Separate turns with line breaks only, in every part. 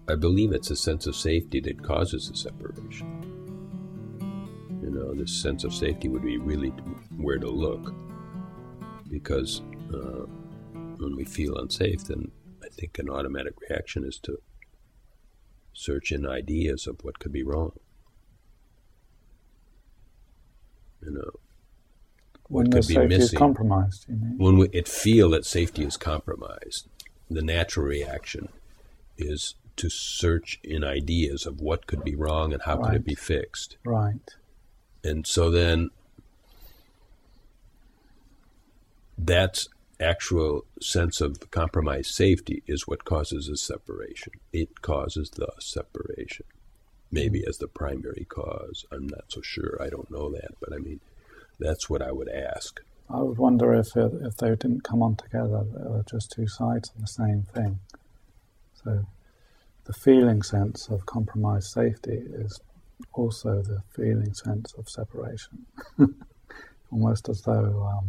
I believe it's a sense of safety that causes the separation. This sense of safety would be really where to look, because when we feel unsafe, then I think an automatic reaction is to search in ideas of what could be wrong.
When
what
the
could be
safety is
missing.
compromised, you mean?
When it feel that safety is compromised, the natural reaction is to search in ideas of what could be wrong and how could it be fixed.
Right.
And so then that's actual sense of compromised safety is what causes a separation. It causes the separation. Maybe as the primary cause. I'm not so sure. I don't know that. But I mean, that's what I would ask.
I would wonder if they didn't come on together, they were just two sides of the same thing. So the feeling sense of compromised safety is also the feeling sense of separation. Almost as though...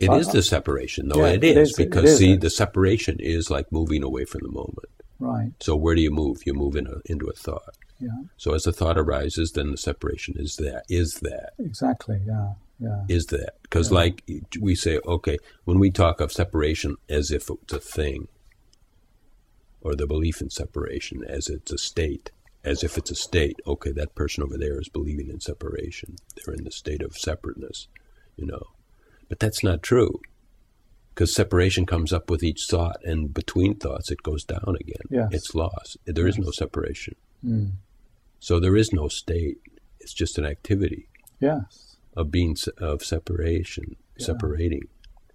it is the separation, though. Yeah, it is, because the separation is like moving away from the moment.
Right.
So where do you move? You move into a thought.
Yeah.
So as the thought arises, then the separation is that.
Exactly, yeah.
Is that. Because like we say, okay, when we talk of separation as if it's a thing, or the belief in separation as it's a state, as if it's a state, okay, that person over there is believing in separation. They're in the state of separateness, But that's not true. Because separation comes up with each thought, and between thoughts it goes down again.
Yes.
It's lost. There is no separation.
Mm.
So there is no state. It's just an activity.
Yes.
Of separation, separating.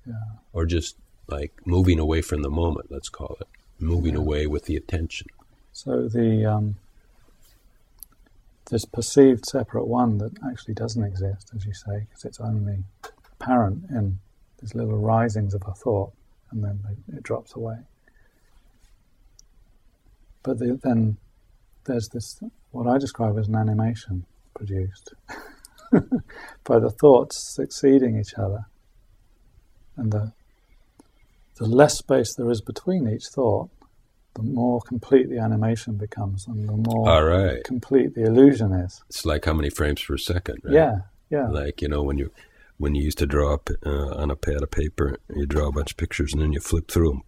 Yeah.
Or just like moving away from the moment, let's call it. Moving away with the attention.
So this perceived separate one that actually doesn't exist, as you say, because it's only apparent in these little risings of a thought, and then it drops away. But then there's this, what I describe as an animation produced by the thoughts succeeding each other, and the less space there is between each thought, the more complete the animation becomes, and the more complete the illusion is.
It's like how many frames per second, right?
Yeah.
Like, when you used to draw up on a pad of paper, you draw a bunch of pictures and then you flip through them.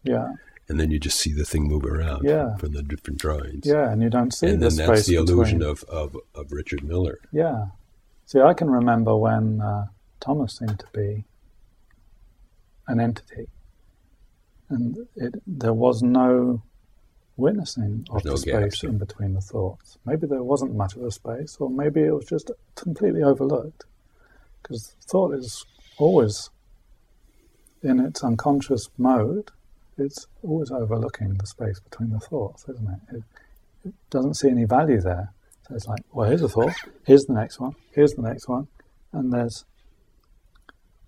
Yeah.
And then you just see the thing move around from the different drawings.
Yeah, and you don't see the space between. And then that's the
illusion of Richard Miller.
Yeah. See, I can remember when Thomas seemed to be an entity. And there was no witnessing of the space in between the thoughts. Maybe there wasn't much of a space, or maybe it was just completely overlooked. Because thought is always, in its unconscious mode, it's always overlooking the space between the thoughts, isn't it? It doesn't see any value there. So it's like, well, here's a thought, here's the next one, here's the next one, and there's...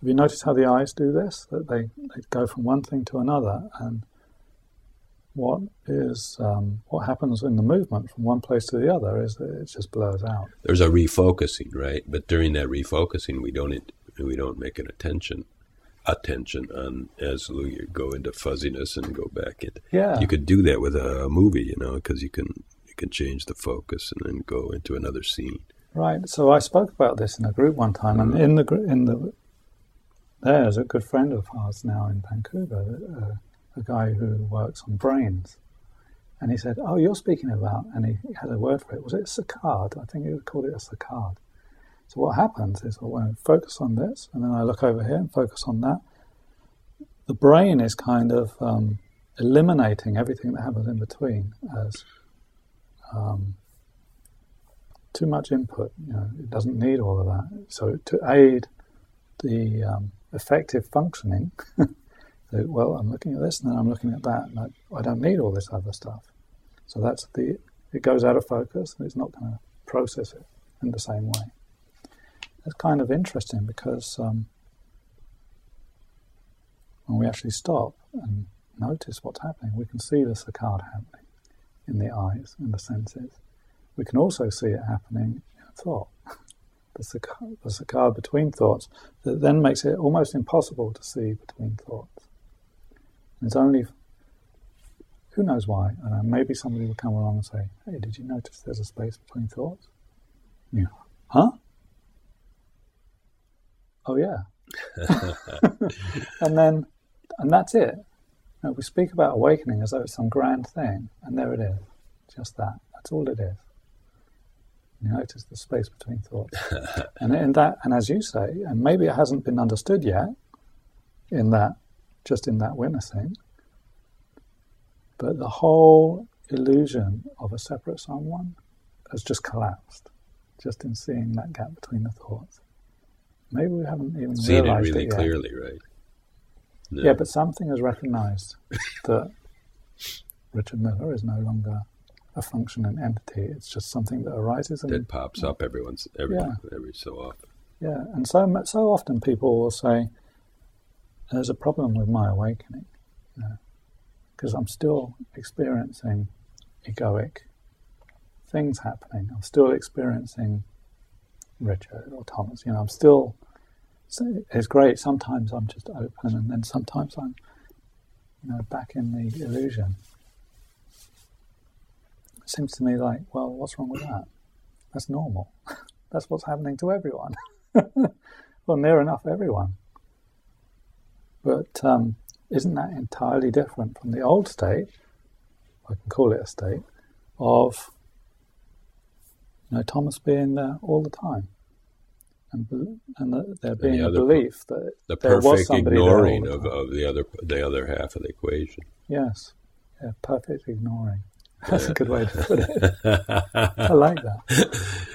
Have you noticed how the eyes do this? That they go from one thing to another, and what happens in the movement from one place to the other is that it just blurs out.
There's a refocusing, right? But during that refocusing, we don't make an attention on as you go into fuzziness and go back into.
Yeah.
You could do that with a movie, because you can change the focus and then go into another scene.
Right. So I spoke about this in a group one time, and there's a good friend of ours now in Vancouver, a guy who works on brains. And he said, oh, you're speaking about, and he had a word for it, was it a saccade? I think he called it a saccade. So what happens is, when I focus on this, and then I look over here and focus on that, the brain is kind of eliminating everything that happens in between as too much input. It doesn't need all of that. So to aid the effective functioning, well, I'm looking at this and then I'm looking at that, and I don't need all this other stuff. So it goes out of focus, and it's not going to process it in the same way. It's kind of interesting because when we actually stop and notice what's happening, we can see the saccade happening in the eyes and the senses. We can also see it happening in thought. The saccade between thoughts that then makes it almost impossible to see between thoughts. It's only Who knows why? Maybe somebody will come along and say, "Hey, did you notice there's a space between thoughts?" Yeah. Huh? Oh yeah. and that's it. You know, we speak about awakening as though it's some grand thing, and there it is. Just that. That's all it is. You notice the space between thoughts. And as you say, and maybe it hasn't been understood yet in that witnessing, but the whole illusion of a separate someone has just collapsed, just in seeing that gap between the thoughts. Maybe we haven't even
seen
realized
it really
yet.
clearly, right? No.
Yeah, but something has recognized that Richard Miller is no longer a functioning entity. It's just something that arises
that pops up every so often.
Yeah, and so often people will say, "There's a problem with my awakening, because I'm still experiencing egoic things happening. I'm still experiencing Richard or Thomas. I'm still. It's great. Sometimes I'm just open, and then sometimes I'm, back in the illusion." It seems to me like, well, what's wrong with that? That's normal. That's what's happening to everyone. Well, near enough everyone. But isn't that entirely different from the old state, I can call it a state, of Thomas being there all the time, and there being a belief that
the
there was
perfect
somebody
ignoring
there all the time.
of the other half of the equation.
Yes, perfect ignoring. That's a good way to put it. I like that.